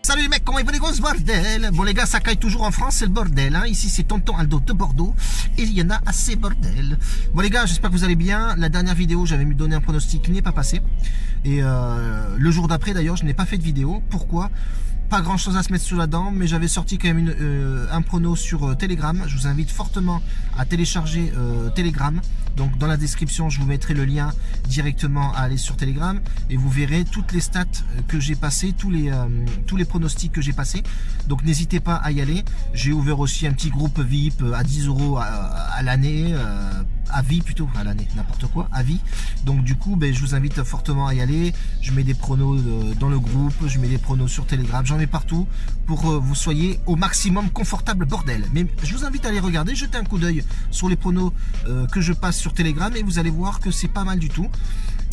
Salut les mecs, comment ils vont les grosses bordel? Bon les gars, ça caille toujours en France, c'est le bordel, hein. Ici c'est Tonton Aldo de Bordeaux et il y en a assez bordel. Bon les gars, j'espère que vous allez bien. La dernière vidéo, j'avais me donné un pronostic qui n'est pas passé. Et le jour d'après d'ailleurs, je n'ai pas fait de vidéo. Pourquoi? Pas grand chose à se mettre sous la dent, mais j'avais sorti quand même un prono sur Telegram. Je vous invite fortement à télécharger Telegram. Donc dans la description, je vous mettrai le lien directement à aller sur Telegram et vous verrez toutes les stats que j'ai passées, tous les pronostics que j'ai passés. Donc n'hésitez pas à y aller. J'ai ouvert aussi un petit groupe VIP à 10 € à l'année, à vie plutôt, à l'année, n'importe quoi, à vie. Donc du coup, je vous invite fortement à y aller. Je mets des pronos dans le groupe, je mets des pronos sur Telegram, j'en mets partout pour que vous soyez au maximum confortable bordel. Mais je vous invite à aller regarder, jeter un coup d'œil sur les pronos que je passe sur Telegram et vous allez voir que c'est pas mal du tout.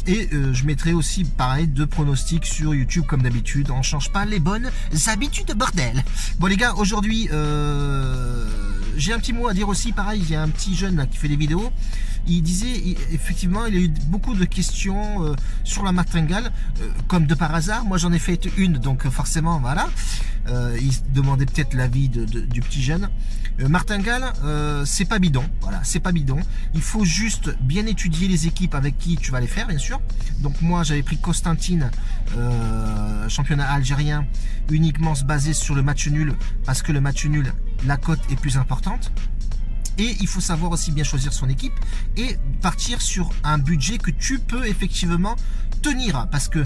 Et je mettrai aussi pareil 2 pronostics sur YouTube comme d'habitude. On change pas les bonnes habitudes bordel. Bon les gars, aujourd'hui j'ai un petit mot à dire aussi. Pareil, il y a un petit jeune là qui fait des vidéos. Il disait effectivement, il a eu beaucoup de questions sur la martingale, comme de par hasard. Moi j'en ai fait une, donc forcément voilà. Il se demandait peut-être l'avis du petit jeune. Martingale, c'est pas bidon, voilà, c'est pas bidon. Il faut juste bien étudier les équipes avec qui tu vas les faire, bien sûr. Donc moi j'avais pris Constantine, championnat algérien, uniquement se baser sur le match nul, parce que le match nul, la cote est plus importante. Et il faut savoir aussi bien choisir son équipe et partir sur un budget que tu peux effectivement tenir. Parce que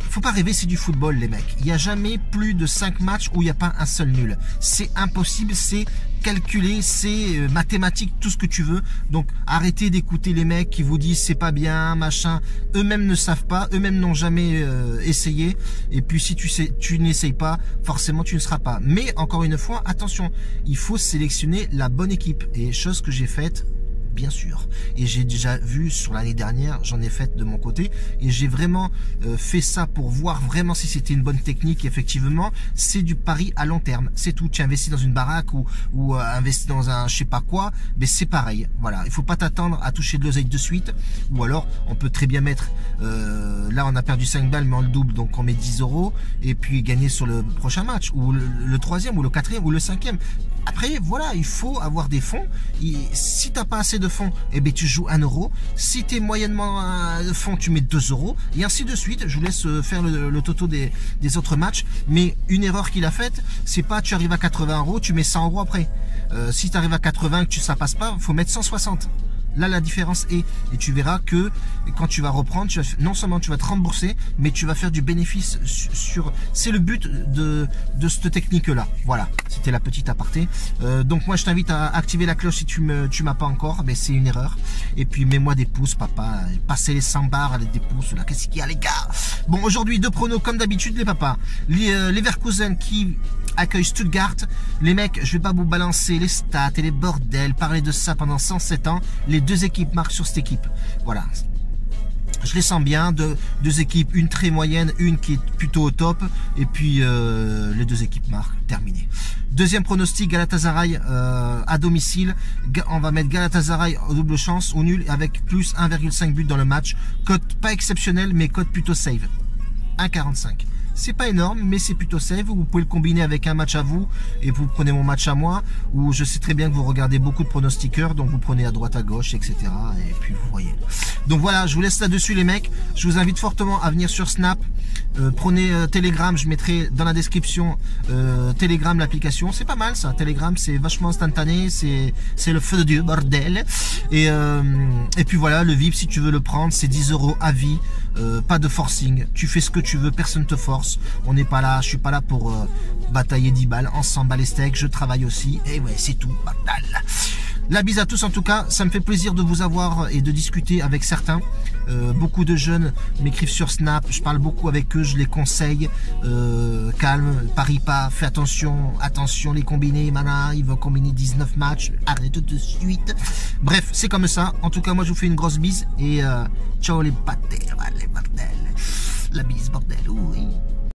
faut pas rêver, c'est du football les mecs. Il n'y a jamais plus de 5 matchs où il n'y a pas un seul nul. C'est impossible, c'est calculé, c'est mathématique, tout ce que tu veux. Donc arrêtez d'écouter les mecs qui vous disent c'est pas bien, machin. Eux-mêmes ne savent pas, eux-mêmes n'ont jamais essayé. Et puis si tu n'essayes pas, forcément tu ne seras pas. Mais encore une fois, attention, il faut sélectionner la bonne équipe. Et chose que j'ai faite, bien sûr, et j'ai déjà vu sur l'année dernière, j'en ai fait de mon côté et j'ai vraiment fait ça pour voir vraiment si c'était une bonne technique. Effectivement, c'est du pari à long terme, c'est tout. Tu investis dans une baraque ou investis dans un je sais pas quoi, mais c'est pareil, voilà. Il faut pas t'attendre à toucher de l'oseille de suite, ou alors on peut très bien mettre là on a perdu 5 balles mais on le double, donc on met 10 € et puis gagner sur le prochain match, ou le 3e ou le 4e ou le 5e. Après voilà, il faut avoir des fonds. Si t'as pas assez de fonds, tu joues 1 €. Si t'es moyennement de fonds, tu mets 2 € et ainsi de suite. Je vous laisse faire le toto des autres matchs. Mais une erreur qu'il a faite, c'est pas tu arrives à 80 €, tu mets 100 € après. Si tu arrives à 80 que ça passe pas, faut mettre 160. Là la différence est, et tu verras que quand tu vas reprendre, non seulement tu vas te rembourser, mais tu vas faire du bénéfice sur. C'est le but de cette technique là. Voilà, c'était la petite aparté. Donc moi je t'invite à activer la cloche si tu m'as pas encore, mais c'est une erreur. Et puis mets-moi des pouces papa, passez les 100 barres avec des pouces là, qu'est-ce qu'il y a les gars. Bon aujourd'hui 2 pronos comme d'habitude les papas. Leverkusen qui accueille Stuttgart. Les mecs, je vais pas vous balancer les stats et les bordels, parler de ça pendant 107 ans. Les 2 équipes marquent sur cette équipe. Voilà. Je les sens bien, 2 équipes, une très moyenne, une qui est plutôt au top, et puis les 2 équipes marquent, terminé. Deuxième pronostic, Galatasaray à domicile. On va mettre Galatasaray au double chance, au nul, avec plus 1,5 but dans le match. Cote pas exceptionnelle, mais cote plutôt save. 1,45. C'est pas énorme, mais c'est plutôt safe. Vous pouvez le combiner avec un match à vous et vous prenez mon match à moi, où je sais très bien que vous regardez beaucoup de pronostiqueurs, donc vous prenez à droite, à gauche, etc. Et puis vous voyez. Donc voilà, je vous laisse là-dessus les mecs. Je vous invite fortement à venir sur Snap. Prenez Telegram, je mettrai dans la description Telegram, l'application. C'est pas mal ça, Telegram, c'est vachement instantané, c'est le feu de Dieu, bordel. Et puis voilà, le VIP, si tu veux le prendre, c'est 10 € à vie. Pas de forcing, tu fais ce que tu veux, personne te force. On n'est pas là, je suis pas là pour batailler 10 balles, on s'en bat les steaks, je travaille aussi. Et ouais, c'est tout, bordel. La bise à tous en tout cas, ça me fait plaisir de vous avoir et de discuter avec certains. Beaucoup de jeunes m'écrivent sur Snap, je parle beaucoup avec eux, je les conseille. Calme, parie pas, fais attention, attention les combinés, mana, ils vont combiner 19 matchs, arrête de suite. Bref, c'est comme ça. En tout cas, moi je vous fais une grosse bise et ciao les pâtés, les bordels. La bise bordel, oui.